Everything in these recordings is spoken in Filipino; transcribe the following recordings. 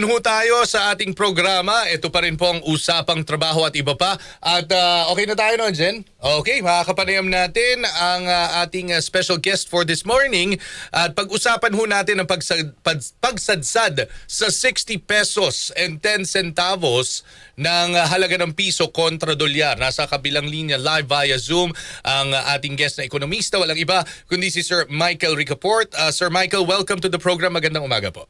rin ho tayo sa ating programa. Ito pa rin po ang usapang trabaho at iba pa. At okay na tayo no, Jen? Okay, makakapanayam natin ang ating special guest for this morning. At pag-usapan ho natin ang pagsadsad sa 60 pesos and 10 centavos ng halaga ng piso kontra dolyar. Nasa kabilang linya live via Zoom ang ating guest na ekonomista. Walang iba kundi si Sir Michael Ricaport. Sir Michael, welcome to the program. Magandang umaga po.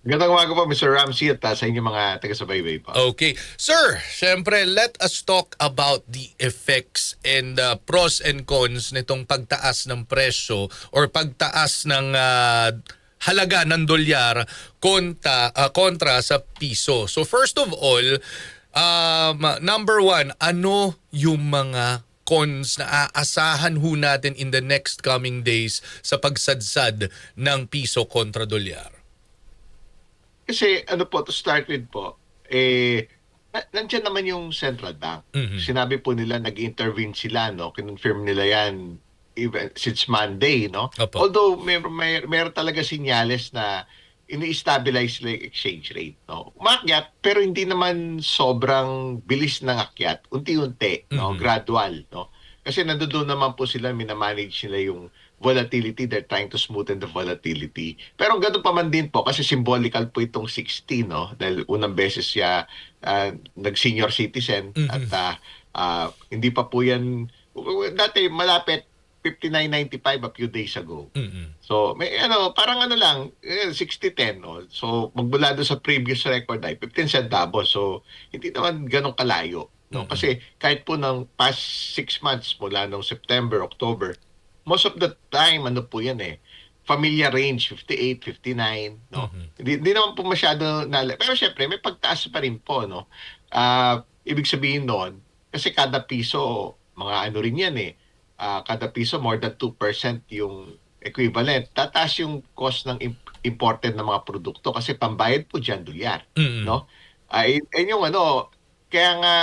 Magandang umaga po, Mr. Ramsey, at sa inyong mga taga-subaybay po. Okay. Sir, syempre, let us talk about the effects and pros and cons nitong pagtaas ng presyo or pagtaas ng halaga ng dolyar kontra sa piso. So first of all, number one, ano yung mga cons na aasahan ho natin in the next coming days sa pagsadsad ng piso kontra dolyar? Kasi ano po, to start with po, nandiyan naman yung central bank. Mhm. Sinabi po nila, nag-intervene sila, no? Kinonfirm nila yan even since Monday, no? Opo. Although meron talaga sinyales na ini-stabilize nila yung exchange rate, no? Umakyat, pero hindi naman sobrang bilis ng akyat. Unti-unti, no? Mhm. Gradual, no? Kasi nandoon naman po sila, minamanage nila yung volatility. They're trying to smoothen the volatility. Pero ganun pa man din po, kasi symbolical po itong 60, no? Dahil unang beses siya nag-senior citizen at hindi pa po yan, dati malapit 59.95 a few days ago. Mhm. So, may parang lang, 60-10, no? So, magmula doon sa previous record ay 15 centavos. So, hindi naman ganun kalayo, no? Kasi kahit po ng past 6 months mula nung September, October, most of the time, po yan familiar range, 58, 59, no? Hindi naman po masyado pero syempre, may pagtaas pa rin po, no? Ibig sabihin noon, kasi kada piso, mga rin yan kada piso, more than 2% yung equivalent. Tataas yung cost ng imported na mga produkto kasi pambayad po dyan, dolyar, Mhm. no? Yung kaya nga,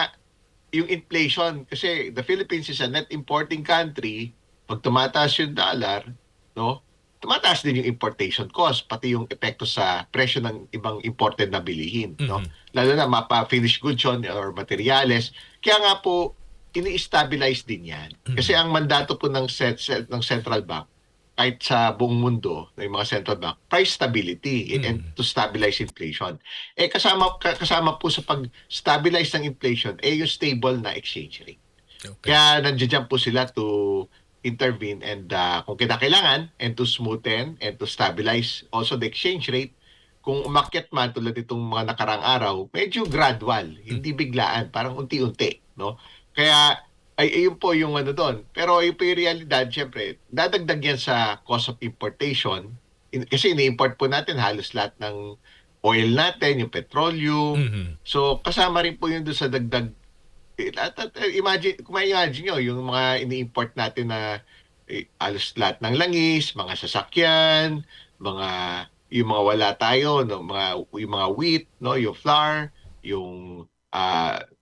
yung inflation, kasi the Philippines is a net importing country. Pag tumataas yung dollar, no, tumataas din yung importation cost, pati yung epekto sa presyo ng ibang imported na bilihin, no? Lalo na mapa-finished goods yun or materyales. Kaya nga po, ini-stabilize din yan. Kasi ang mandato po ng central bank, kahit sa buong mundo, ng mga central bank, price stability and to stabilize inflation. Kasama po sa pag-stabilize ng inflation, yung stable na exchange rate. Okay. Kaya nandiyan po sila to intervene and kung kinakailangan and to smoothen and to stabilize also the exchange rate. Kung umakyat man tulad itong mga nakarang araw, medyo gradual, hindi biglaan, parang unti-unti, no? Kaya ayun po yung doon. Pero yung po yung realidad, syempre, dadagdag yan sa cost of importation. Kasi ini-import po natin halos lahat ng oil natin, yung petroleum. Mhm. So kasama rin po yun doon sa dagdag. Imagine, kung ma-imagine nyo, yung mga ini-import natin na halos lahat ng langis, mga sasakyan, yung mga wala tayo, no, yung mga wheat, no, yung flour, yung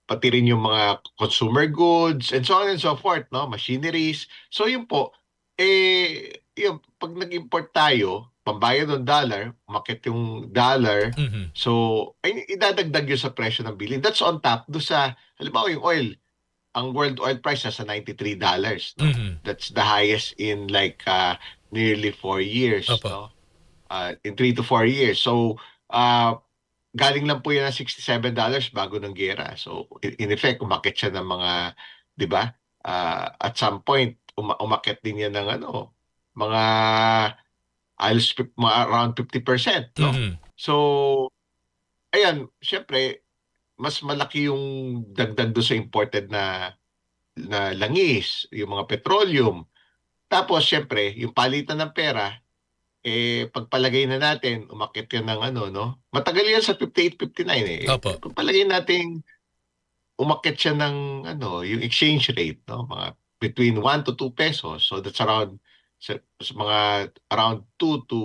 pati rin yung mga consumer goods and so on and so forth, no, machineries. So yun po, yung pag nag-import tayo, pambayad ng dollar, umakyat yung dollar, Mhm. so ay idadagdag yun sa presyo ng bilhin. That's on top do sa halimbawa yung oil. Ang world oil price nasa $93, no? Mhm. That's the highest in like nearly 4 years, Opo. no? In 3 to 4 years. So, galing lang po yan ng $67 bago ng giyera. So, in effect, umakyat siya ng mga, di ba? At some point, umakyat din yan ng mga mga around 50%, no? Mhm. So, ayan, syempre, mas malaki yung dagdag do sa imported na langis, yung mga petroleum. Tapos syempre, yung palitan ng pera, pagpalagay na natin, umakyat yan ng no? Matagal yan sa 58, 59 Opo. Pagpalagay natin, umakyat siya ng yung exchange rate, no? Mga between 1 to 2 pesos. So that's around sa mga around 2 to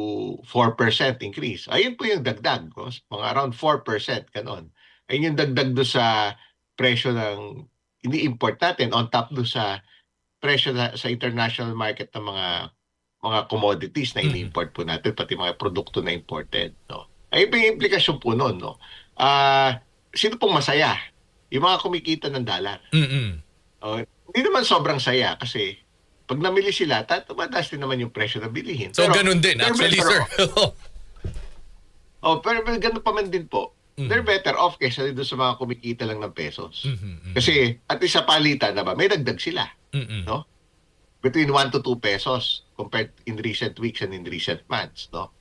4% increase. Ayun po yung dagdag, no? Mga around 4%, ganon. Ayun yung dagdag do sa presyo ng ini-import natin on top do sa presyo sa international market ng mga commodities na Mhm. ini-import po natin, pati mga produkto na imported, no? Ay, may implikasyon po nun, no? Sino pong masaya? Yung mga kumikita ng dollar. Mm-mm. Hindi naman sobrang saya kasi pag namili sila, tumataas din naman yung presyo na bilihin. So, ganun din, they're actually, better sir. off. Pero ganun pa man din po. They're better off kaysa doon sa mga kumikita lang ng pesos. Kasi at least sa palitan na ba, may dagdag sila. Mm-mm. No? Between 1 to 2 pesos compared in recent weeks and in recent months. No?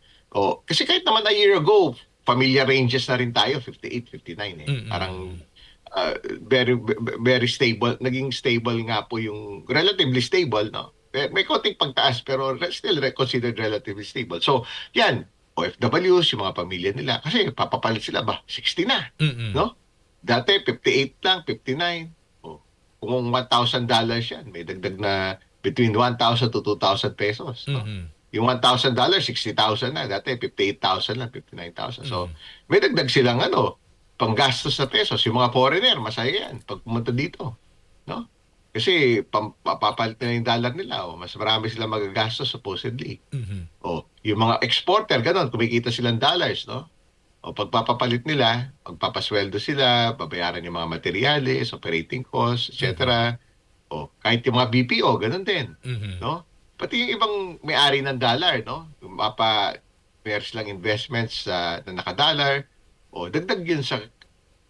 Kasi kahit naman a year ago, familiar ranges na rin tayo, 58, 59 eh. Mm-mm. Parang very very stable, naging stable nga po yung relatively stable, no. May konting pagtaas pero still considered relatively stable. So, yan, OFWs, yung mga pamilya nila kasi papapalit sila ba 60 na, Mm-mm. no? Dati 58 lang, 59. Kung $1,000 yan, may dagdag na between 1,000 to 2,000 pesos, no? Mm-mm. Yung $1,000, 60,000 na. Dati 58,000 lang, 59,000. So, may dagdag silang panggastos sa pesos. Yung mga foreigner, masaya yan pag pumunta dito. No? Kasi papapalit na yung dollar nila. Mas marami silang magagastos supposedly. Mm-hmm. Yung mga exporter, ganun, kumikita silang dollars. No? Pagpapapalit nila, pagpapasweldo sila, babayaran yung mga materyales, operating costs, etc. Kahit yung mga BPO, ganun din. Mm-hmm. No? Pati yung ibang may-ari ng dollar, no? Mayroon silang investments na naka-dollar, dagdag yun sa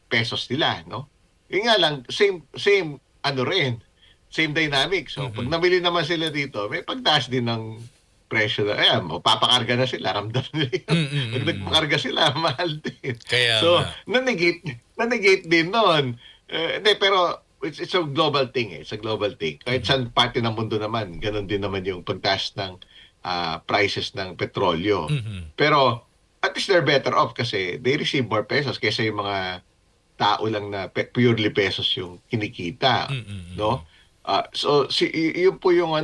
pesos nila, no? Yung nga lang, same rin, same dynamic. So, pag nabili naman sila dito, may pagtaas din ng presyo na, papakarga na sila, ramdam nila yun. Pag nagpakarga sila, mahal din. Kaya So, nga. na-negate din nun. Hindi, pero it's a global thing eh. It's a global thing. Kahit saan parte ng mundo naman, ganun din naman yung pagtaas ng prices ng petrolyo. Pero at least they're better off kasi they receive more pesos kaysa yung mga tao lang na purely pesos yung kinikita, no? So yun po yung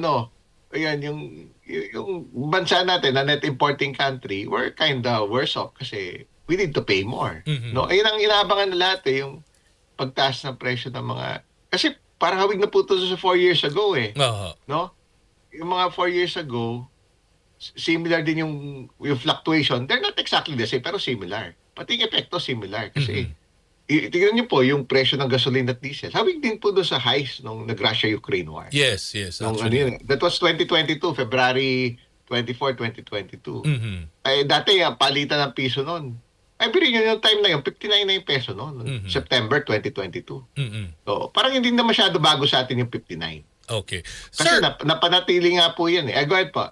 ayan yung bansa natin na net importing country, we're kind of worse off kasi we need to pay more, no? Ayun ang inaabangan na lahat yung pagtaas ng presyo ng mga kasi parang hawig na po ito sa 4 years ago eh, no? Yung mga 4 years ago, similar din yung fluctuation. They're not exactly the same, pero similar. Pati yung epekto similar. Kasi, tingnan niyo po yung presyo ng gasoline at diesel. Hawig din po doon sa highs nung nag-Russia-Ukraine war. Yes, actually. That was 2022, February 24, 2022. Dati, palitan ng piso noon. Pero yung time na yun, 59 na yung peso noon. September 2022. So, parang hindi na masyado bago sa atin yung 59. Okay. Kasi Sir, napanatili nga po yan eh. Go ahead po.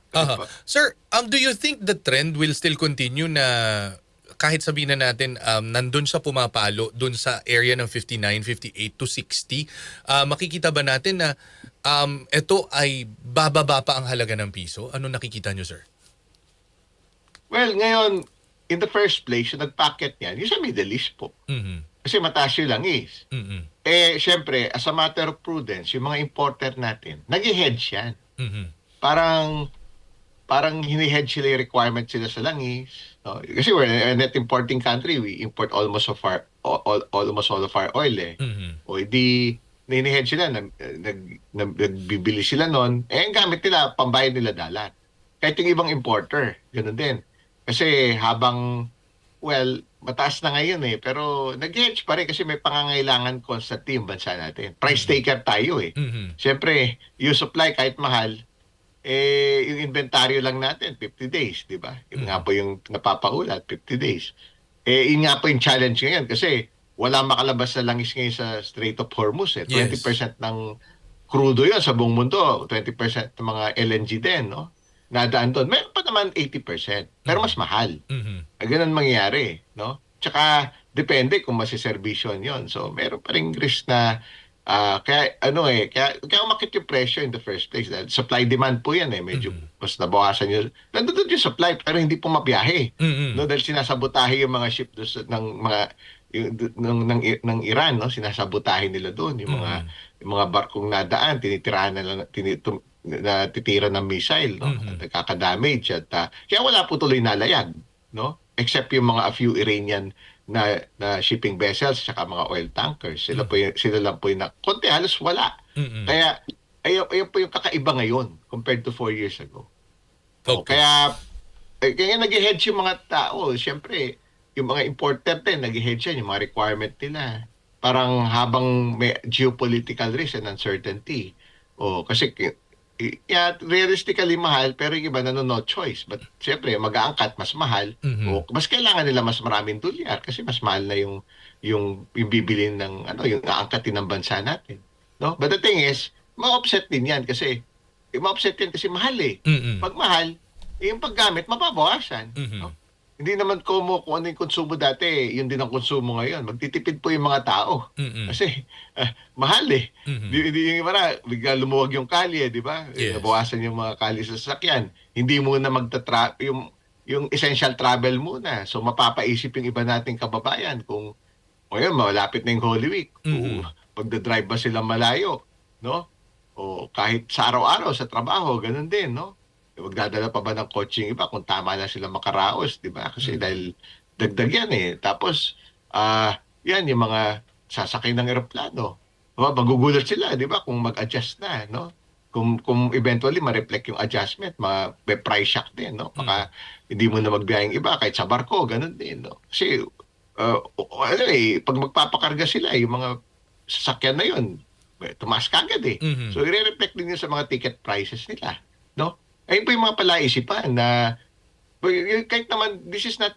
Sir, do you think the trend will still continue na kahit sabihin na natin nandun sa pumapalo, dun sa area ng 59, 58 to 60, makikita ba natin na ito ay bababa pa ang halaga ng piso? Ano nakikita nyo, sir? Well, ngayon, in the first place, yung nag-packet niyan, yung sa Middle East po. Kasi mataas yung langis. Syempre, as a matter of prudence, yung mga importer natin, nag-hedge yan. Parang hini-hedge sila yung requirement sila sa langis. No? Kasi we're a net importing country. We import almost all of our oil eh. O hindi, hini-hedge sila, nagbibili sila nun, ang gamit nila, pambayad nila dalat. Kahit yung ibang importer, ganoon din. Kasi mataas na ngayon eh, pero nag-hedge pa rin kasi may pangangailangan constantly yung bansa natin. Price taker tayo eh. Siyempre, yung supply kahit mahal, yung inventaryo lang natin, 50 days, di ba? Yun nga po yung napapaulat, 50 days. Yun nga po yung challenge ngayon kasi wala makalabas na langis ngayon sa Strait of Hormuz eh. 20% ng crudo yun sa buong mundo, 20% ng mga LNG din, no? Nadaan doon. Meron pa naman 80%, pero mas mahal. Ganun mangyayari, no? Tsaka, depende kung masiservisyon yon. So, meron pa rin risk na, kaya umakit yung presyo in the first place. Dahil supply-demand po yan eh. Medyo mas nabawasan yun. Nandun yung supply, pero hindi po mabiyahe. No? Dahil sinasabotahe yung mga ship ng mga ng Iran, no? Sinasabotahe nila doon. Yung mga barkong nadaan, tinitirahan na lang, natitira ng missile, no? Nagkaka-damage at kaya wala po tuloy nalayag, no? Except yung mga a few Iranian na shipping vessels at mga oil tankers. Sila lang po yung konti halos wala. Kaya ayun po yung kakaiba ngayon compared to 4 years ago. Okay. Kaya nag-hedge yung mga tao, syempre yung mga importer din, nag-hedge yan, yung mga requirement nila. Parang habang may geopolitical risk and uncertainty. Kasi yeah, realistically mahal, pero yung iba no choice. But siyempre, mag-aangkat, mas mahal. Mhm. Mas kailangan nila mas maraming dolyar kasi mas mahal na yung bibilin ng yung aangkatin ng bansa natin. No? But the thing is, ma-offset din yan kasi ma-offset yan kasi mahal eh. Mm. Pag mahal, yung paggamit mababawasan. Mhm. No? Hindi naman kung ano yung konsumo dati, yun din ang konsumo ngayon. Magtitipid po yung mga tao. Mm. Kasi mahal eh. Mhm. Di yung iba bigla lumuwag yung kalye, di ba? Yes. Nabawasan yung mga kalye sa sasakyan. Hindi muna yung essential travel muna. So mapapaisip yung iba nating kababayan kung ngayon malapit na yung Holy Week. O Mhm. pagdadrive ba sila malayo, no? O kahit sa araw-araw sa trabaho, ganun din, no? Magdadala pa ba ng kotse yung iba kung tama na sila makaraos, di ba? Kasi Mhm. dahil dagdag yan eh. Tapos, yan yung mga sasakay ng eroplano. Magugulat sila, di ba? Kung mag-adjust na, no? Kung eventually ma-reflect yung adjustment, may price shock din, no? Mhm. Baka hindi mo na magbiyaheng iba kahit sa barko, ganun din, no? Kasi, pag magpapakarga sila, yung mga sasakyan na yun, tumaas kagad eh. Mhm. So, i-reflect din yun sa mga ticket prices nila, no? Ayun po yung mga palaisipan na kahit naman this is not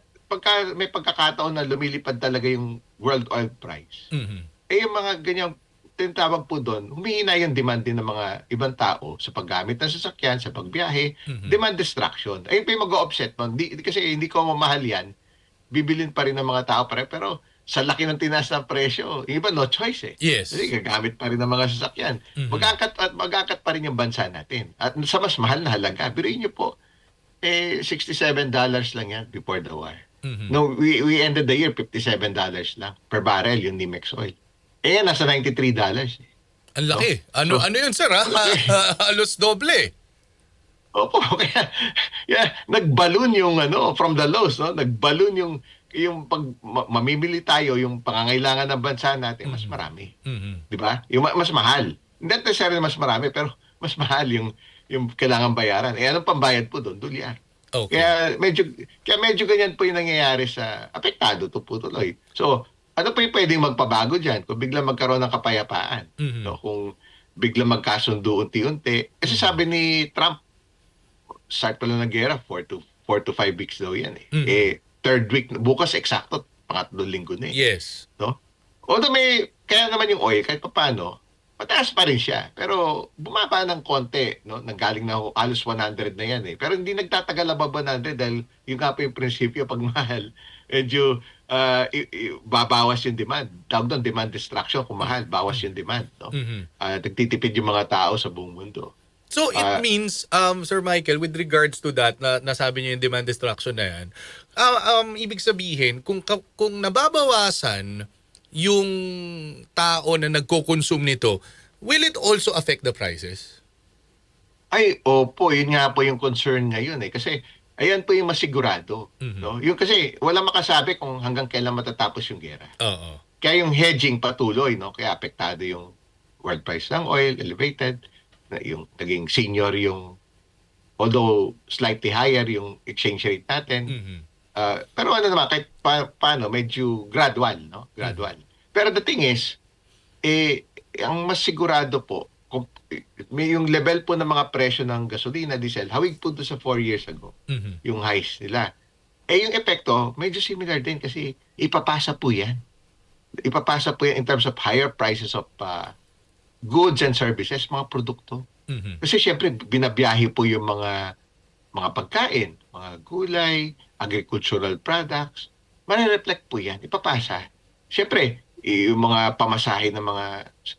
may pagkakataon na lumilipad talaga yung world oil price. Mhm. Yung mga ganyang tinatawag po doon, humihina yung demand din ng mga ibang tao sa paggamit ng sasakyan, sa pagbiyahe, Mhm. demand destruction. Ayun po yung mag-offset nun. Kasi hindi ko mamahal yan, bibilin pa rin ng mga tao pero sa laki ng tinaas ng presyo, yung iba no choice eh. Kasi Yes. gagamit pa rin ng mga sasakyan. Mhm. Mag-angkat pa rin yung bansa natin. At sa mas mahal na halaga, biruin niyo po, $67 lang yan before the war. Mhm. No, we ended the year $57 lang per barrel yung Nimex oil. Yan, nasa $93 eh. Ang No? laki. Ano So, ano 'yun, sir, ha? malaki. Halos doble. Opo, kaya nagballoon yung from the lows, no? Nagballoon yung pag mamimili tayo, yung pangangailangan ng bansa natin mas Mhm. marami, Mhm. 'di ba? Yung mas mahal. Hindi necessarily mas marami pero mas mahal yung kailangan bayaran. Anong pambayad po doon? Dolyar. Okay. Kaya medyo ganyan po yung nangyayari sa apektado to po tuloy. So, ano po yung pwedeng magpabago diyan kung biglang magkaroon ng kapayapaan, Mhm. no? Kung biglang magkasundo unti-unti. Kasi Mhm. sabi ni Trump, start pa lang ng gera, 4 to 5 weeks daw yan eh. Mhm. Third week, bukas eksakto, pangatlong linggo na eh. Yes. No? Although kaya naman yung oil, kahit paano, mataas pa rin siya. Pero bumaba ng konti, no? Nanggaling na halos 100 na yan eh. Pero hindi nagtatagal above 100 dahil yung nga po yung prinsipyo, pag mahal, medyo babawas yung demand. Tawag doon, demand destruction. Kung mahal, bawas Mhm. yung demand. No? Mhm. Nagtitipid yung mga tao sa buong mundo. So it Ah, means, Sir Michael, with regards to that, na nasabi niyo yung demand destruction na yan, ibig sabihin, kung nababawasan yung tao na nagko-consume nito, will it also affect the prices? Opo, yun nga po yung concern ngayon eh. Kasi ayan po yung masigurado. Mhm. No? Yung kasi walang makasabi kung hanggang kailan matatapos yung gera. Oo. Kaya yung hedging patuloy, no? Kaya apektado yung world price ng oil, elevated, na yung naging senior yung, although slightly higher yung exchange rate natin. Mhm. Pero ano naman, kahit paano, medyo gradual, no? Mhm. Gradual. Pero the thing is, ang mas sigurado po, may yung level po ng mga presyo ng gasolina, diesel, hawig po doon sa 4 years ago, Mhm. yung highs nila. Yung epekto, medyo similar din kasi ipapasa po yan. Ipapasa po yan in terms of higher prices of goods and services, mga produkto. Mhm. Kasi syempre, binabiyahe po yung mga pagkain, mga gulay, agricultural products. Mare-reflect po yan, ipapasa. Syempre, yung mga pamasahe ng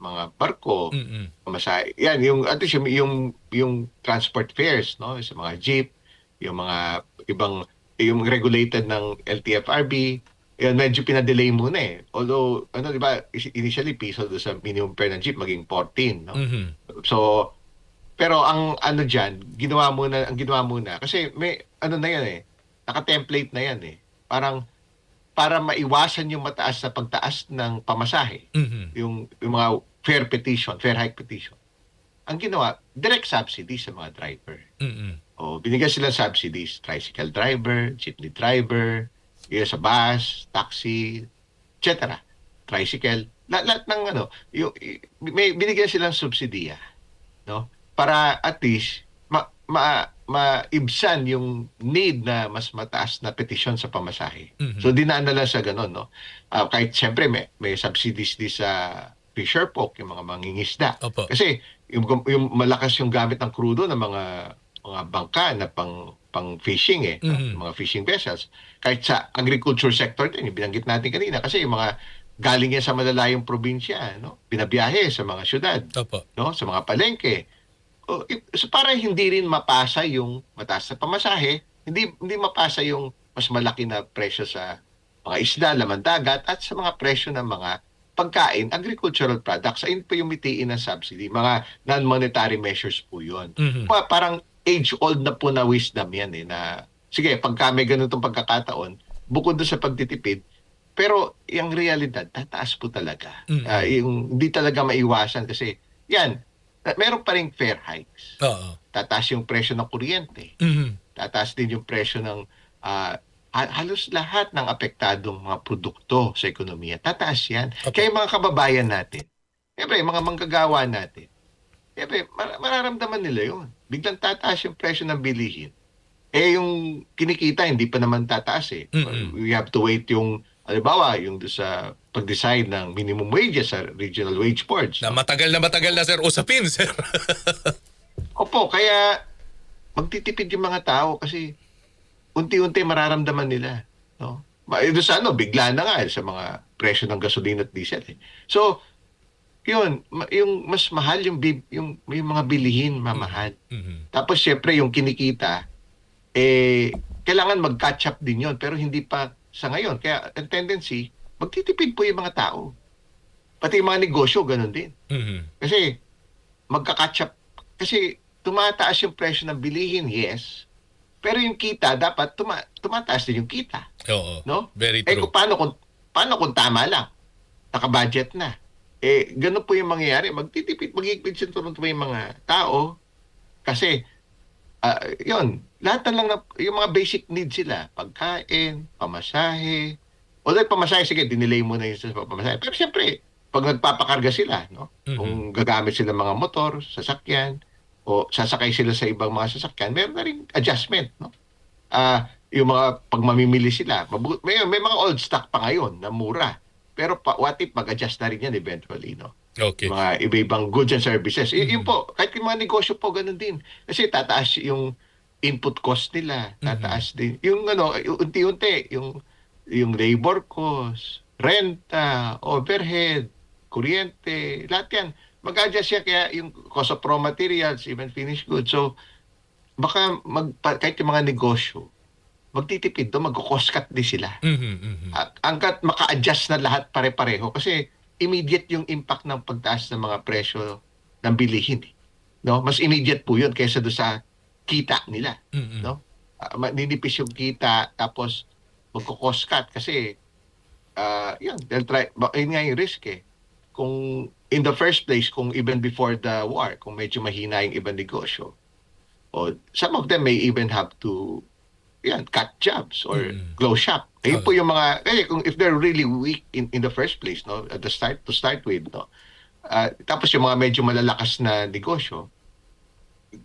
mga barko, Mhm. pamasahe, yan, yung, at least yung transport fares, no? Sa mga jeep, yung mga ibang, yung regulated ng LTFRB, yan, medyo pinadelay muna eh. Although, di ba, initially, piso doon sa minimum fare ng jeep, maging 14, no? Mhm. So, pero ang ano diyan, ang ginawa muna kasi may ano na yan eh, naka-template na yan eh. Parang para maiwasan yung mataas na pagtaas ng pamasahe, Mhm. yung mga fare hike petition. Ang ginawa, direct subsidy sa mga driver. Mhm. O binigyan sila subsidies, tricycle driver, jeepney driver, Yung sa bus, taxi, etc. Tricycle, lahat ng ano, may binigyan silang subsidiya, no? Para at least maibsan yung need na mas mataas na petisyon sa pamasahe. Mhm. So dinaan na lang sa ganun, no? Kahit siyempre may subsidies din sa fisher folk, yung mga mangingisda. Opo. Kasi yung malakas yung gamit ng krudo ng mga bangka na pang fishing no? Mhm. Mga fishing vessels. Kahit sa agriculture sector din, yung binanggit natin kanina kasi yung mga galing yan sa malalayong probinsya, no? Binabiyahe sa mga syudad, Opo. no? Sa mga palengke. So para hindi rin mapasa yung mataas na pamasahe, hindi mapasa yung mas malaki na presyo sa mga isda, laman dagat at sa mga presyo ng mga pagkain, agricultural products. Ayun po yung mitiin ng subsidy. Mga non-monetary measures po yun. Mhm. Parang age-old na po na wisdom yan na sige, pagka may ganitong pagkakataon, bukod doon sa pagtitipid, pero yung realidad, tataas po talaga. Mm. Yung hindi talaga maiwasan kasi yan, meron pa ring fair hikes. Oo. Tataas yung presyo ng kuryente. Mhm. Tataas din yung presyo ng halos lahat ng apektadong mga produkto sa ekonomiya. Tataas yan. Opo. Kaya yung mga kababayan natin, siyempre, mga manggagawa natin, siyempre, mararamdaman nila yun. Biglang tataas yung presyo ng bilihin. Yung kinikita, hindi pa naman tataas Mm. We have to wait yung, halimbawa, yung sa pag-decide ng minimum wages sa regional wage boards. Na No? matagal na sir usapin, sir. Opo, kaya magtitipid yung mga tao kasi unti-unti mararamdaman nila. No? Doon sa bigla na nga sa mga presyo ng gasolina at diesel. So, yun, yung mas mahal yung mga bilihin, mamahal. Mhm. Tapos, syempre, yung kinikita, kailangan mag-catch up din yon pero hindi pa sa ngayon. Kaya ang tendency, magtitipid po yung mga tao. Pati yung mga negosyo, ganun din. Mhm. Kasi magka-catch up. Kasi tumataas yung presyo ng bilihin, yes. Pero yung kita, dapat tumataas din yung kita. Oo. No? Very true. Paano kung tama lang? Naka-budget na. Ganun po yung mangyayari. Magigpit sinturong yung mga tao. Kasi yun, lahat na lang yung mga basic needs sila, pagkain, pamasahe. Although pamasahe, sige, dinelay mo na yung sa pamasahe. Pero siyempre, pag nagpapakarga sila, no? Mhm. Kung gagamit sila mga motor, sasakyan, o sasakay sila sa ibang mga sasakyan, meron na rin adjustment, no? Yung mga pag mamimili sila, may mga old stock pa ngayon na mura. Pero what if mag-adjust na rin yan eventually, no? Okay. Mga iba-ibang goods and services. Yun po, kahit yung mga negosyo po, ganun din. Kasi tataas yung input cost nila, tataas din. Yung unti-unti, yung labor cost, renta, overhead, kuryente, lahat yan. Mag-adjust siya kaya yung cost of raw materials, even finished goods. So, baka kahit yung mga negosyo, magtitipid doon, mag-cost cut din sila. Mhm. Mhm. Hanggat maka-adjust na lahat pare-pareho kasi immediate yung impact ng pagtaas ng mga presyo ng bilihin. No? Mas immediate po yun kaysa doon sa kita nila. Mhm. No? Ninipis yung kita tapos magko-cost cut kasi yun, yun nga yung risk Kung in the first place, kung even before the war, kung medyo mahina yung ibang negosyo, o some of them may even have to cut jobs or close shop. Ayun po yung mga, kung if they're really weak in the first place, no, at the to start with, no, tapos yung mga medyo malalakas na negosyo,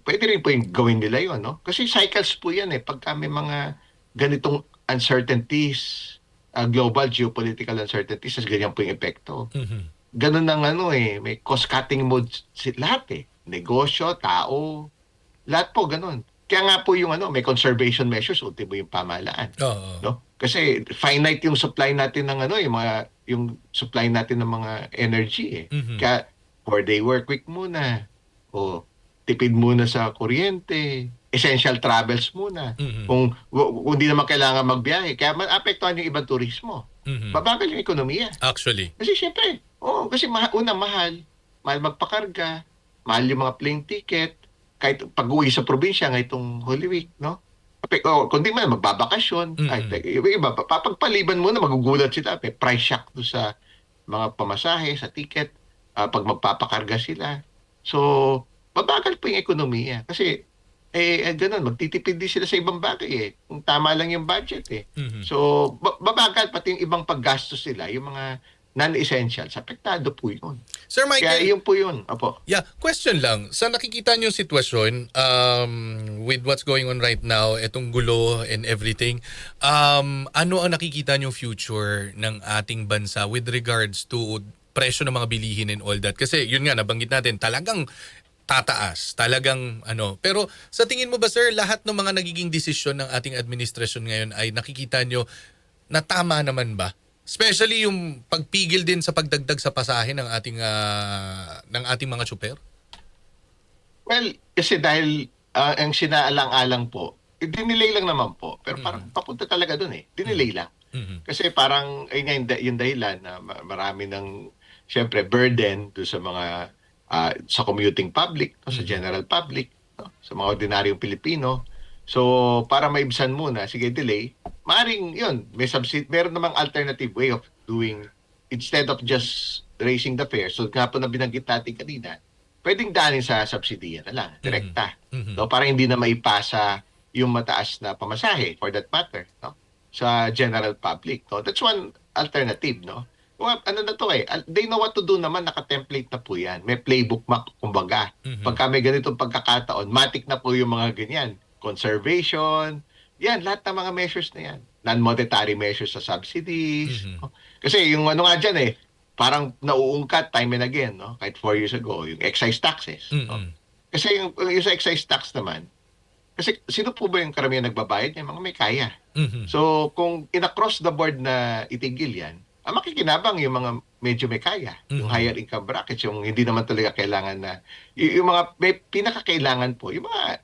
pwede rin po yung gawin nila yon, no? Kasi cycles po yan pagka may mga ganitong uncertainties, global geopolitical uncertainties, as ganyan po yung epekto. Mhm. Ganun ng may cost-cutting mode lahat negosyo, tao, lahat po ganun. Kaya nga po yung may conservation measures, ultimo yung pamahalaan. Oo. No? Kasi finite yung supply natin ng yung supply natin ng mga energy Mhm. Kaya 4-day work week muna. O tipid muna sa kuryente, essential travels muna. Mhm. Kung hindi naman kailangan magbiyahe, kaya maapektuhan yung ibang turismo. Mhm. Babagal yung ekonomiya. Actually. Kasi syempre, kasi mahal magpakarga, mahal yung mga plane ticket, kahit pag-uwi sa probinsya ngayong Holy Week, no? Kundi man magbabakasyon, iba papagpaliban muna, magugulat sila, may price shock do sa mga pamasahe, sa ticket, pag magpapakarga sila. So, babagal po yung ekonomiya kasi ganun, magtitipid din sila sa ibang bagay kung tama lang yung budget Mhm. So, babagal pati yung ibang paggastos nila, yung mga non-essentials, apektado po yun. Sir Kaya Michael, yun po yun, opo. yeah, question lang. Sa nakikita niyo sitwasyon with what's going on right now, etong gulo and everything, ano ang nakikita niyo future ng ating bansa with regards to presyo ng mga bilihin and all that? Kasi yun nga, nabanggit natin, talagang tataas, talagang ano. Pero sa tingin mo ba sir, lahat ng mga nagiging desisyon ng ating administrasyon ngayon ay nakikita nyo na tama naman ba? Especially yung pagpigil din sa pagdagdag sa pasahe ng ating mga tsuper? Well, kasi dahil ang sinaalang-alang po, dinelay lang naman po. Pero parang papunta talaga dun dinelay lang. Mhm. Kasi parang, ayun nga yung dahilan na marami ng, syempre, burden do sa mga, sa commuting public, no, sa general public, no, sa mga ordinaryong Pilipino. So, para maibsan muna, sige, delay, maaring yun, meron namang alternative way of doing, instead of just raising the fare. So, nga po na binanggit natin kanina, pwedeng daanin sa subsidiya na lang, direkta. Mhm. No, para hindi na maipasa yung mataas na pamasahe, for that matter, no, sa general public. No? That's one alternative, no? Well, ano na to they know what to do naman, naka-template na po yan. May playbook map, kumbaga. Pagka may ganitong pagkakataon, matik na po yung mga ganyan. Conservation, yan, lahat ng mga measures na yan. Non-monetary measures sa subsidies. No? Kasi yung ano nga dyan parang nauungkat time and again, no? Kahit 4 years ago, yung excise taxes. No? Kasi yung sa excise tax naman, kasi sino po ba yung karamihan nagbabayad? Yung mga may kaya. Mhm. So, kung in-across the board na itigil yan, ang makikinabang yung mga medyo may kaya. Yung higher income brackets, yung hindi naman talaga kailangan na, yung mga may pinakakailangan po, yung mga,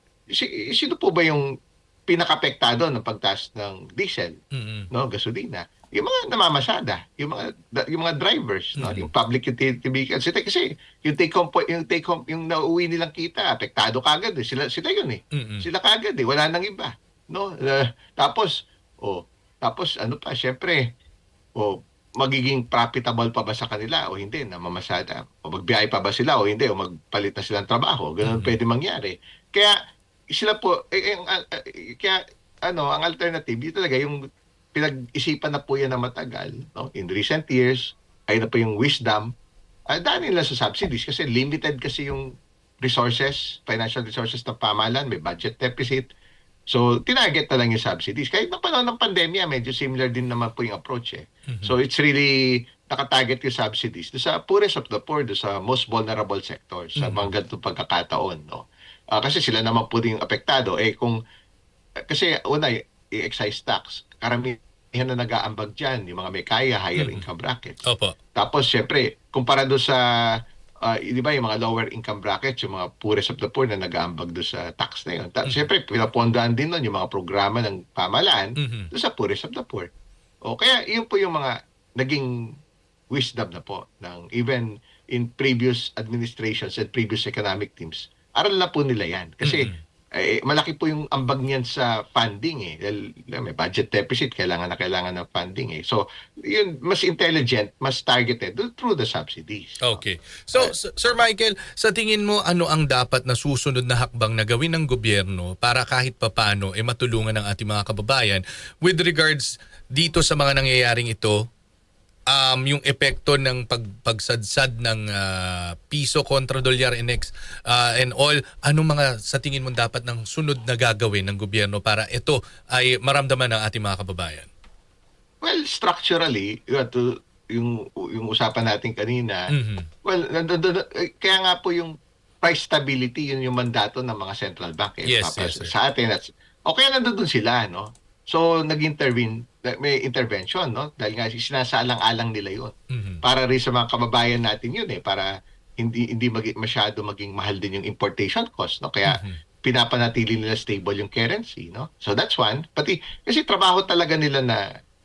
sino po ba yung pinakapektado ng pagtaas ng diesel, Mhm. no, gasolina? Yung mga namamasada, yung mga drivers, no, yung public utility vehicles. Kasi yung take home, yung nauuwi nilang kita, apektado kagad Sila yun Mhm. Sila kagad wala nang iba, no? Tapos ano pa, syempre, magiging profitable pa ba sa kanila o hindi na mamasada? O magbiyahe pa ba sila o hindi? O magpalit na silang trabaho? Ganun pwede mangyari. Kaya sila po, kaya ang alternative, yun talaga yung pinag-isipan na po yan na matagal, no? In recent years, ay na po yung wisdom, dahil nila sa subsidies kasi limited kasi yung resources, financial resources ng pamahalaan, may budget deficit. So, tinarget na lang yung subsidies. Kahit na panahon ng pandemya, medyo similar din naman po yung approach So, it's really nakatarget yung subsidies do sa poorest of the poor, do sa most vulnerable sectors, sa mga ganitong pagkakataon, no? Kasi sila naman po din yung apektado. Kasi una, yung excise tax, karamihan na nag-aambag dyan, yung mga may kaya, higher income brackets. Opo. Tapos, syempre, kumpara doon sa, di ba, yung mga lower income brackets, yung mga poorest of the poor na nag-aambag doon sa tax na yun. Syempre, pinapondaan din nun yung mga programa ng pamahalaan doon sa poorest of the poor. Kaya, yun po yung mga naging wisdom na po ng even in previous administrations and previous economic teams. Aral na po nila yan. Kasi, malaki po yung ambag niyan sa funding Dahil may budget deficit, kailangan ng funding So, yun, mas intelligent, mas targeted through the subsidies. Okay. So, Sir Michael, sa tingin mo, ano ang dapat na susunod na hakbang na gawin ng gobyerno para kahit papano matulungan ng ating mga kababayan with regards dito sa mga nangyayaring ito, yung epekto ng pagsadsad ng piso kontra dolyar and all, anong mga sa tingin mo dapat ng sunod na gagawin ng gobyerno para ito ay maramdaman ng ating mga kababayan? Well, structurally, yung usapan natin kanina, well, kaya nga po yung price stability, yun yung mandato ng mga central bank. Yes, sir. Sa atin, kaya nandun sila, no? So, may intervention, no? Dahil nga sinasaalang-alang nila yun. Para rin sa mga kababayan natin yun para hindi masyado maging mahal din yung importation cost, no? Kaya pinapanatili nila stable yung currency, no? So that's one. Kasi trabaho talaga nila na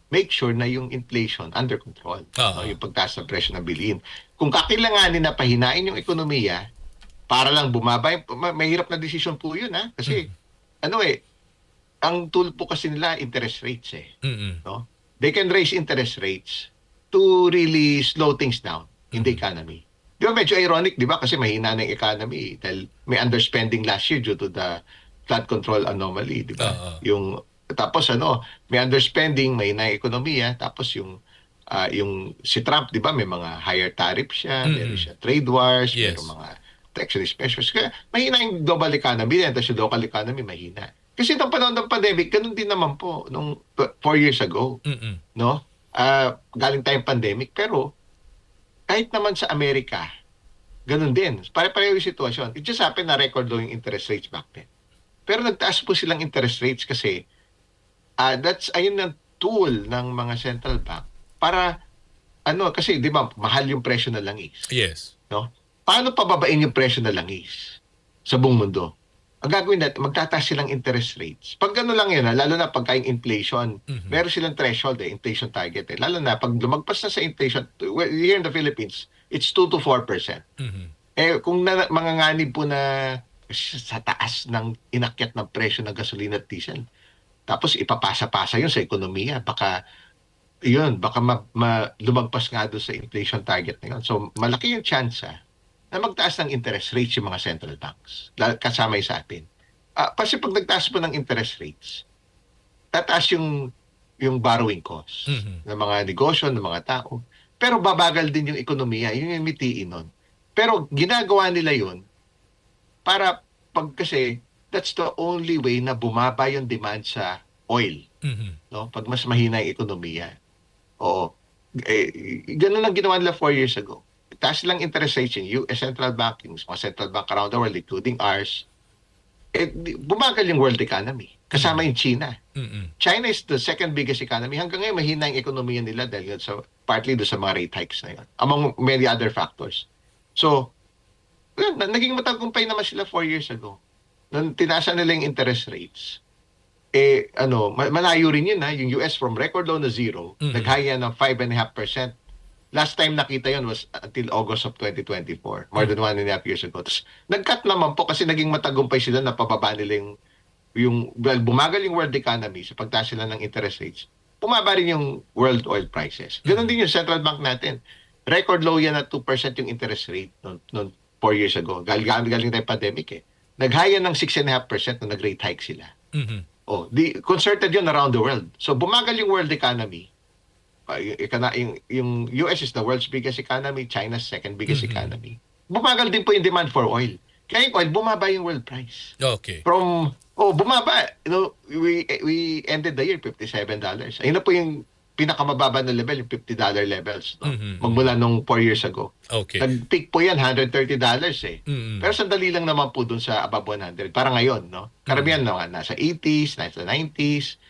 make sure na yung inflation under control, no? Yung pagtaas ng presyo ng bilihin. Kung kakailanganin na pahinain yung ekonomiya para lang bumaba, mahirap na decision po yun, Kasi ang tool po kasi nila interest rates no? They can raise interest rates to really slow things down in the economy. Di ba medyo ironic, di ba? Kasi mahina na yung economy dahil may underspending last year due to the flood control anomaly, di ba? Oo. Tapos may underspending, may na ekonomiya, tapos yung si Trump, di ba, may mga higher tariff siya, meron Mm-mm. siya trade wars, meron Yes. mga protectionist measures. Kaya mahina yung global economy, tapos yung local economy mahina. Kasi nung panahon ng pandemic, ganun din naman po nung 4 years ago, Mm-mm. no? Galing tayong pandemic, pero kahit naman sa Amerika, ganun din. Pare-pareho yung sitwasyon. It just happened na record low yung interest rates back then. Pero nagtaas po silang interest rates kasi ayun ang tool ng mga central bank para kasi 'di ba mahal yung presyo ng langis, Yes. no? Paano pababain yung presyo ng langis sa buong mundo? Ang gagawin natin, magtataas silang interest rates. Pag gano'n lang yun, lalo na pagka yung inflation, Mhm. meron silang threshold, inflation target. Lalo na pag lumagpas na sa inflation, well, here in the Philippines, it's 2 to 4%. Mhm. Kung manganganib po na sa taas ng inakyat ng presyo ng gasolina at diesel, tapos ipapasa-pasa yun sa ekonomiya, baka lumagpas nga doon sa inflation target na yun. So, malaki yung chance na magtaas ng interest rates yung mga central banks. Kasama yung sa atin. Kasi pag nagtaas po ng interest rates, tataas yung borrowing costs Mhm. ng mga negosyo, ng mga tao. Pero babagal din yung ekonomiya. Yun yung mitiin nun. Pero ginagawa nila yun para kasi that's the only way na bumaba yung demand sa oil, Mhm. no? Pag mas mahina yung ekonomiya. Oo. Ganun ang ginawa nila 4 years ago. Taas lang interest rates yung US Central Bank, yung mga central bank around the world, including ours. Bumagal yung world economy. Kasama yung China. Mm-mm. China is the second biggest economy. Hanggang ngayon, mahina yung ekonomiya nila dahil partly doon sa mga rate hikes na yun. Among many other factors. So, naging matagumpay naman sila 4 years ago. Nung tinasa nila yung interest rates, malayo rin yun yung US from record low na zero, Mhm. naghaya ng 5.5%. Last time nakita yun was until August of 2024, more than 1.5 years ago. Tapos nag-cut naman po kasi naging matagumpay sila na pababa nila bumagal yung world economy sa pagtaas sila ng interest rates. Bumaba rin yung world oil prices. Ganon din yung central bank natin. Record low yan at 2% yung interest rate noon 4 years ago. Galing tayong pandemic Naghaya ng 6.5% nung nag-rate hike sila. Mhm. Concerted yun around the world. So bumagal yung world economy. Yung US is the world's biggest economy, China's second biggest Mhm. economy. Bumagal din po yung demand for oil. Kaya yung oil, bumaba yung world price. Okay. Bumaba. We ended the year $57. Ayun na po yung pinakamababa na level, yung $50 levels. No? Mhm. Magmula nung 4 years ago. Okay. Nag-peak po yan, $130 Mm-mm. Pero sandali lang naman po dun sa above 100. Para ngayon, no? Karamihan naman, nasa 80s, nasa 90s,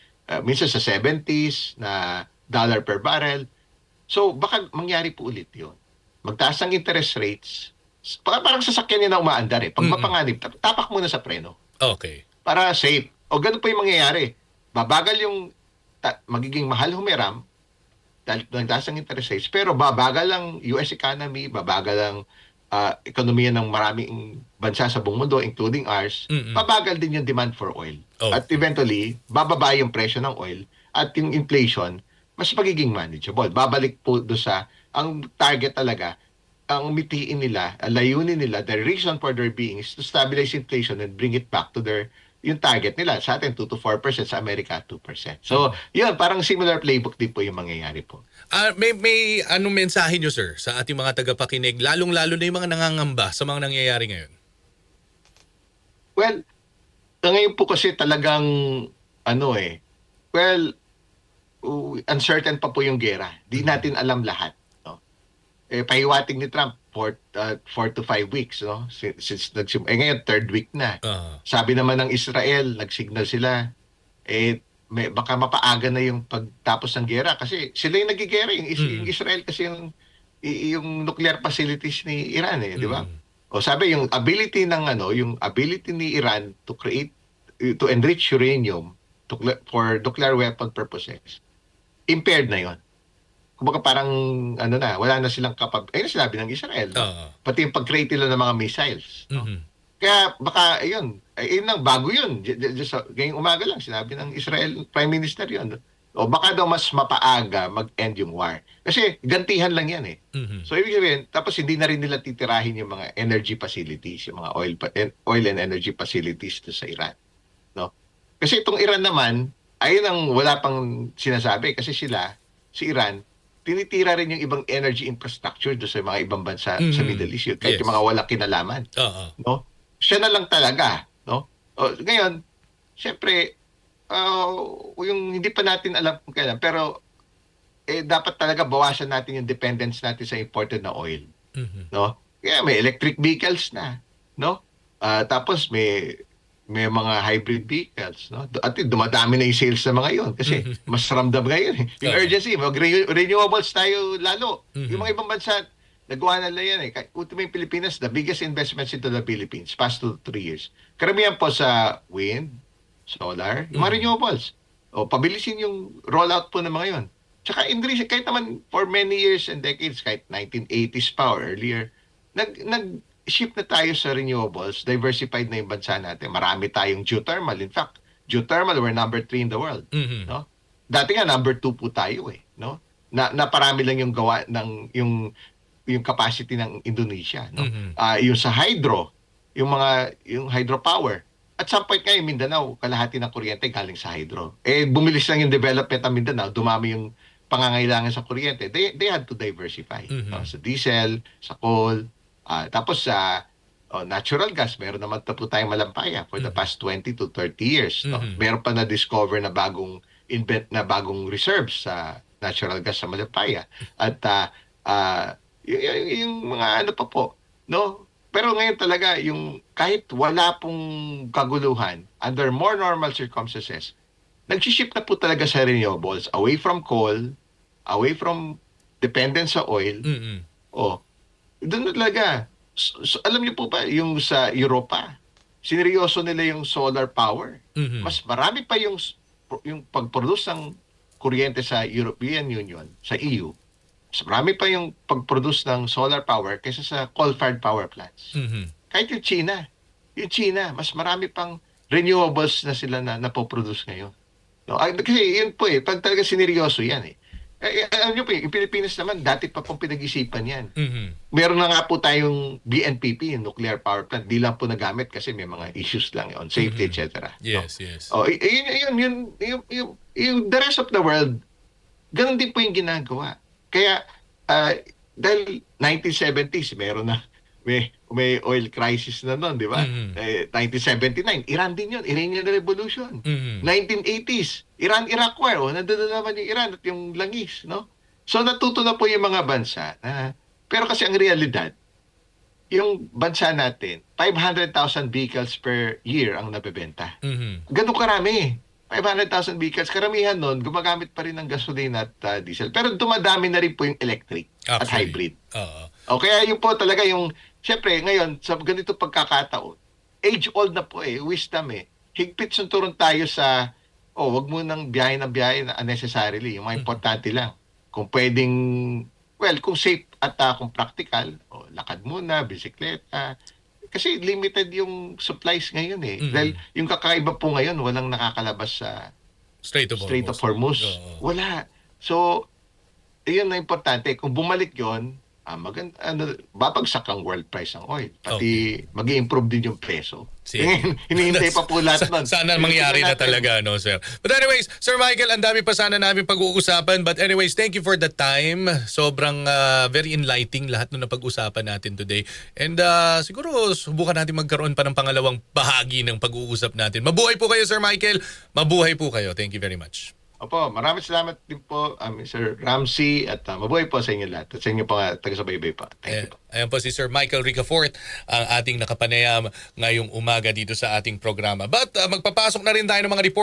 minsan sa 70s na dollar per barrel. So, baka mangyari po ulit yun. Magtaas ng interest rates. Parang sasakyan niya na umaandar Pag Mm-mm. mapanganib, tapak muna sa preno. Okay. Para safe. O ganun po yung mangyayari. Babagal magiging mahal humiram dahil nagtaas ng interest rates. Pero babagal ang US economy, babagal ang ekonomiya ng maraming bansa sa buong mundo, including ours. Mm-mm. Babagal din yung demand for oil. Okay. At eventually, bababa yung presyo ng oil at yung inflation, mas magiging manageable. Babalik po doon ang target talaga, ang mitiin nila, ang layunin nila, the reason for their being is to stabilize inflation and bring it back to yung target nila. Sa atin, 2 to 4%, sa Amerika, 2%. So, yun, parang similar playbook din po yung mangyayari po. May anong mensahe nyo, sir, sa ating mga tagapakinig, lalong-lalo na yung mga nangangamba sa mga nangyayari ngayon? Well, ngayon po kasi talagang, uncertain pa po yung gera. Di natin alam lahat. No? Pahiwatig ni Trump, 4 to 5 weeks. No? Since ngayon, third week na. Sabi naman ng Israel, nag-signal sila, baka mapaaga na yung pagtapos ng gera kasi sila yung nagigera. Yung Israel kasi yung nuclear facilities ni Iran, di ba? O sabi, yung ability ni Iran to enrich uranium for nuclear weapon purposes, impaired na yon. Kumbaga parang wala na silang ayun na sinabi ng Israel. No? Pati yung pag-create nila ng mga missiles. No? Kaya baka ayun lang, bago yun. Just ngayong umaga lang sinabi ng Israel Prime Minister yun. O baka daw mas mapaaga mag-end yung war. Kasi gantihan lang yan So ibig sabihin, tapos hindi na rin nila titirahin yung mga energy facilities, yung mga oil and energy facilities to sa Iran. no? Kasi itong Iran naman, ayun ang wala pang sinasabi kasi si Iran, tinitira rin yung ibang energy infrastructure do sa mga ibang bansa sa Middle East yun, kahit yung Yes. mga walang kinalaman, Oo. no? Siya na lang talaga, no? O, ngayon, syempre, yung hindi pa natin alam kung kailan, pero dapat talaga bawasan natin yung dependence natin sa imported na oil, Mhm. no? Kaya may electric vehicles na, no? Tapos may mga hybrid vehicles, no? At dumadami na yung sales ng mga yon kasi mas ramdam ngayon. Yung Oo. urgency, renewables tayo lalo. Yung Mhm. mga ibang bansa, nagawa na yan eh. Ultimo yung Pilipinas, the biggest investments into the Philippines past 2 to 3 years. Karamihan po sa wind, solar, yung mga renewables. O, pabilisin yung rollout po ng mga yon. Tsaka in recent, kahit naman for many years and decades, kahit 1980s pa or earlier, nag-shift na tayo sa renewables, diversified na yung bansa natin. Marami tayong geothermal. In fact, geothermal, we're number 3 in the world. Mhm. No? Dati nga, number 2 po tayo eh. No? Naparami lang yung gawa ng yung capacity ng Indonesia. No? Mhm. Yung sa yung hydropower. At some point ngayon, Mindanao, kalahati ng kuryente galing sa hydro. Bumilis lang yung development ng Mindanao, dumami yung pangangailangan sa kuryente. They had to diversify. No? Sa diesel, sa coal, tapos sa natural gas, meron naman po tayong malampaya for the past 20 to 30 years. No? Meron pa na-discover na bagong reserves sa natural gas sa malampaya. At yung mga ano pa po, no? Pero ngayon talaga, yung kahit wala pong kaguluhan, under more normal circumstances, nag-shift na po talaga sa renewables, away from coal, away from dependence sa oil. Mhm. Doon na talaga. Alam niyo po ba, yung sa Europa, sineryoso nila yung solar power. Mhm. Mas marami pa yung pag-produce ng kuryente sa European Union, sa EU. Mas marami pa yung pag-produce ng solar power kaysa sa coal-fired power plants. Mhm. Kahit yung China, mas marami pang renewables na sila na napoproduce ngayon. No? Kasi yun po pag talaga sineryoso yan alam niyo po yung Pilipinas naman, dati pa pong pinag-isipan yan. Mhm. Meron na nga po tayong BNPP, yung nuclear power plant. Di lang po nagamit kasi may mga issues lang on safety, etc. Yes, yes. Yung the rest of the world, ganun din po yung ginagawa. Kaya, dahil 1970s, may oil crisis na noon, di ba? 1979, Iran din yun, Iranian Revolution. 1980s, Iran-Iraq War, nandun na naman yung Iran at yung langis, no? So natuto na po yung mga bansa pero kasi ang realidad, yung bansa natin, 500,000 vehicles per year ang nabebenta. Mhm. Ganun karami. 500,000 vehicles. Karamihan nun, gumagamit pa rin ng gasolina at diesel. Pero dumadami na rin po yung electric at Actually. hybrid. Oo. Kaya yun po talaga yung, syempre ngayon, sa ganito pagkakataon, age-old na po wisdom Higpit sunturon tayo sa, wag mo nang biyahe na unnecessarily. Yung mga importante lang. Kung pwedeng, kung safe at kung practical, lakad muna, bisikleta. Kasi limited yung supplies ngayon Dahil yung kakaiba po ngayon, walang nakakalabas sa Straight of Strait of Hormuz. Hormuz. Oo. Wala. So, iyon na importante. Kung bumalik yon, babagsak ang world price ng oil. Pati mag-i-improve din yung peso. Sige. Hinihintay pa po lahat nun. Sana mangyari na talaga, no, sir? But anyways, Sir Michael, ang dami pa sana namin pag-uusapan. But anyways, thank you for the time. Sobrang very enlightening lahat ng napag-usapan natin today. And siguro subukan natin magkaroon pa ng pangalawang bahagi ng pag-uusap natin. Mabuhay po kayo, Sir Michael. Mabuhay po kayo. Thank you very much. Opo, maraming salamat din po, Mr. Ramsey, at mabuhay po sa inyo lahat. At sa inyo po taga-subaybay pa. Thank you po. Ayan po si Sir Michael Ricafort, ang ating nakapanayam ngayong umaga dito sa ating programa. But magpapasok na rin tayo ng mga report.